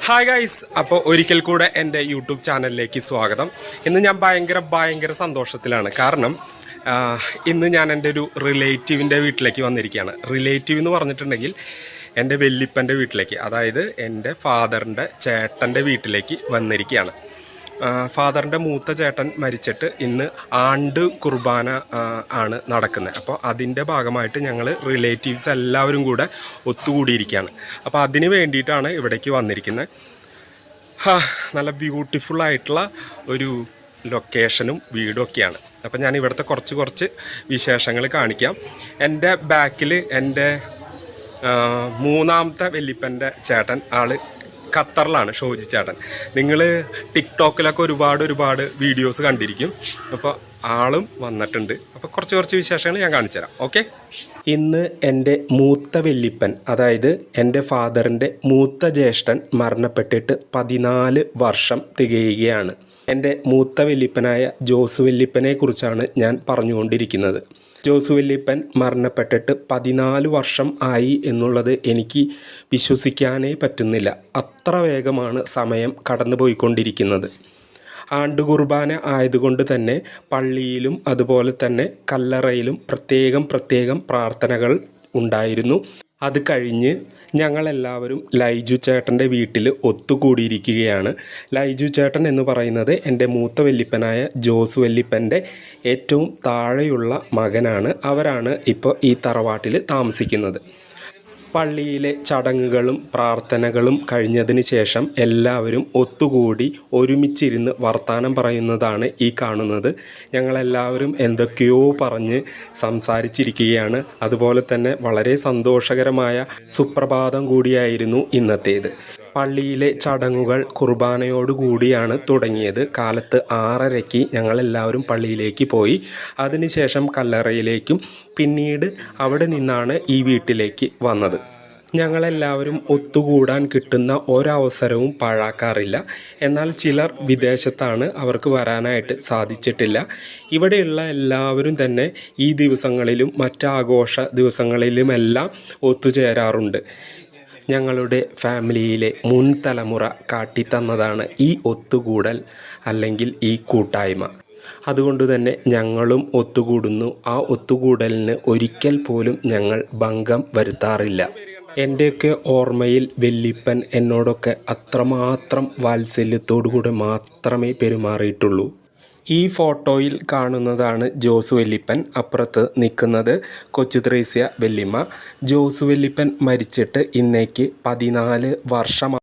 Hi guys, അപ്പോൾ ഒരിക്കൽ കൂടെ എൻ്റെ യൂട്യൂബ് ചാനലിലേക്ക് സ്വാഗതം. ഇന്ന് ഞാൻ ഭയങ്കര സന്തോഷത്തിലാണ്. കാരണം ഇന്ന് ഞാൻ എൻ്റെ ഒരു റിലേറ്റീവിൻ്റെ വീട്ടിലേക്ക് വന്നിരിക്കുകയാണ്. റിലേറ്റീവ് എന്ന് പറഞ്ഞിട്ടുണ്ടെങ്കിൽ എൻ്റെ വല്യപ്പൻ്റെ വീട്ടിലേക്ക്, അതായത് എൻ്റെ ഫാദറിൻ്റെ ചേട്ടൻ്റെ വീട്ടിലേക്ക് വന്നിരിക്കുകയാണ്. ഫാദറിൻ്റെ മൂത്ത ചേട്ടൻ മരിച്ചിട്ട് ഇന്ന് ആണ്ട് കുർബാന ആണ് നടക്കുന്നത്. അപ്പോൾ അതിൻ്റെ ഭാഗമായിട്ട് ഞങ്ങൾ റിലേറ്റീവ്സ് എല്ലാവരും കൂടെ ഒത്തുകൂടിയിരിക്കുകയാണ്. അപ്പോൾ അതിന് വേണ്ടിയിട്ടാണ് ഇവിടേക്ക് വന്നിരിക്കുന്നത്. നല്ല ബ്യൂട്ടിഫുള്ളായിട്ടുള്ള ഒരു ലൊക്കേഷനും വീടും ഒക്കെയാണ്. അപ്പോൾ ഞാൻ ഇവിടുത്തെ കുറച്ച് വിശേഷങ്ങൾ കാണിക്കാം. എൻ്റെ ബാക്കിൽ എൻ്റെ മൂന്നാമത്തെ വല്യപ്പൻ്റെ ചേട്ടൻ, ആൾ ഖത്തറിലാണ്, ഷോജി ചേട്ടൻ. നിങ്ങൾ ടിക്ടോക്കിലൊക്കെ ഒരുപാട് വീഡിയോസ് കണ്ടിരിക്കും. അപ്പോൾ ആളും വന്നിട്ടുണ്ട്. അപ്പോൾ കുറച്ച് വിശേഷങ്ങൾ ഞാൻ കാണിച്ചു തരാം. ഓക്കെ, ഇന്ന് എൻ്റെ മൂത്ത വല്യപ്പൻ, അതായത് എൻ്റെ ഫാദറിൻ്റെ മൂത്ത ജ്യേഷ്ഠൻ മരണപ്പെട്ടിട്ട് 14 വർഷം തികയുകയാണ്. എൻ്റെ മൂത്ത വല്യപ്പനായ ജോസ് വല്യപ്പനെ കുറിച്ചാണ് ഞാൻ പറഞ്ഞുകൊണ്ടിരിക്കുന്നത്. ജോസ് വല്യപ്പൻ മരണപ്പെട്ടിട്ട് 14 വർഷം ആയി എന്നുള്ളത് എനിക്ക് വിശ്വസിക്കാനേ പറ്റുന്നില്ല. അത്ര വേഗമാണ് സമയം കടന്നു പോയിക്കൊണ്ടിരിക്കുന്നത്. ആണ്ട് കുർബാന ആയതുകൊണ്ട് തന്നെ പള്ളിയിലും അതുപോലെ തന്നെ കല്ലറയിലും പ്രത്യേകം പ്രാർത്ഥനകൾ ഉണ്ടായിരുന്നു. അത് കഴിഞ്ഞ് ഞങ്ങളെല്ലാവരും ലൈജു ചേട്ടൻ്റെ വീട്ടിൽ ഒത്തുകൂടിയിരിക്കുകയാണ്. ലൈജു ചേട്ടൻ എന്ന് പറയുന്നത് എൻ്റെ മൂത്ത വല്യപ്പനായ ജോസ് വല്യപ്പൻ്റെ ഏറ്റവും താഴെയുള്ള മകനാണ്. അവരാണ് ഇപ്പോൾ ഈ തറവാട്ടിൽ താമസിക്കുന്നത്. പള്ളിയിലെ ചടങ്ങുകളും പ്രാർത്ഥനകളും കഴിഞ്ഞതിന് ശേഷം എല്ലാവരും ഒത്തുകൂടി ഒരുമിച്ചിരുന്ന് വർത്തമാനം പറയുന്നതാണ് ഈ കാണുന്നത്. ഞങ്ങളെല്ലാവരും എന്തൊക്കെയോ പറഞ്ഞ് സംസാരിച്ചിരിക്കുകയാണ്. അതുപോലെ തന്നെ വളരെ സന്തോഷകരമായ സുപ്രഭാതം കൂടിയായിരുന്നു ഇന്നത്തേത്. പള്ളിയിലെ ചടങ്ങുകൾ കുർബാനയോടുകൂടിയാണ് തുടങ്ങിയത്. കാലത്ത് 6:30-ക്ക് ഞങ്ങളെല്ലാവരും പള്ളിയിലേക്ക് പോയി. അതിനുശേഷം കല്ലറയിലേക്കും പിന്നീട് അവിടെ നിന്നാണ് ഈ വീട്ടിലേക്ക് വന്നത്. ഞങ്ങളെല്ലാവരും ഒത്തുകൂടാൻ കിട്ടുന്ന ഒരവസരവും പാഴാക്കാറില്ല. എന്നാൽ ചിലർ വിദേശത്താണ്, അവർക്ക് വരാനായിട്ട് സാധിച്ചിട്ടില്ല. ഇവിടെയുള്ള എല്ലാവരും തന്നെ ഈ ദിവസങ്ങളിലും മറ്റാഘോഷ ദിവസങ്ങളിലുമെല്ലാം ഒത്തുചേരാറുണ്ട്. ഞങ്ങളുടെ ഫാമിലിയിലെ മുൻ തലമുറ കാട്ടിത്തന്നതാണ് ഈ ഒത്തുകൂടൽ അല്ലെങ്കിൽ ഈ കൂട്ടായ്മ. അതുകൊണ്ട് തന്നെ ഞങ്ങളും ഒത്തുകൂടുന്നു. ആ ഒത്തുകൂടലിന് ഒരിക്കൽ പോലും ഞങ്ങൾ ഭംഗം വരുത്താറില്ല. എൻ്റെയൊക്കെ ഓർമ്മയിൽ വല്യപ്പൻ എന്നോടൊക്കെ അത്രമാത്രം വാത്സല്യത്തോടുകൂടെ മാത്രമേ പെരുമാറിയിട്ടുള്ളൂ. ഈ ഫോട്ടോയിൽ കാണുന്നതാണ് ജോസ് വല്യപ്പൻ. അപ്പുറത്ത് നിൽക്കുന്നത് കൊച്ചു ത്രേസ്യ വല്യമ്മ. ജോസ് വല്യപ്പൻ മരിച്ചിട്ട് ഇന്നേക്ക് 14 വർഷം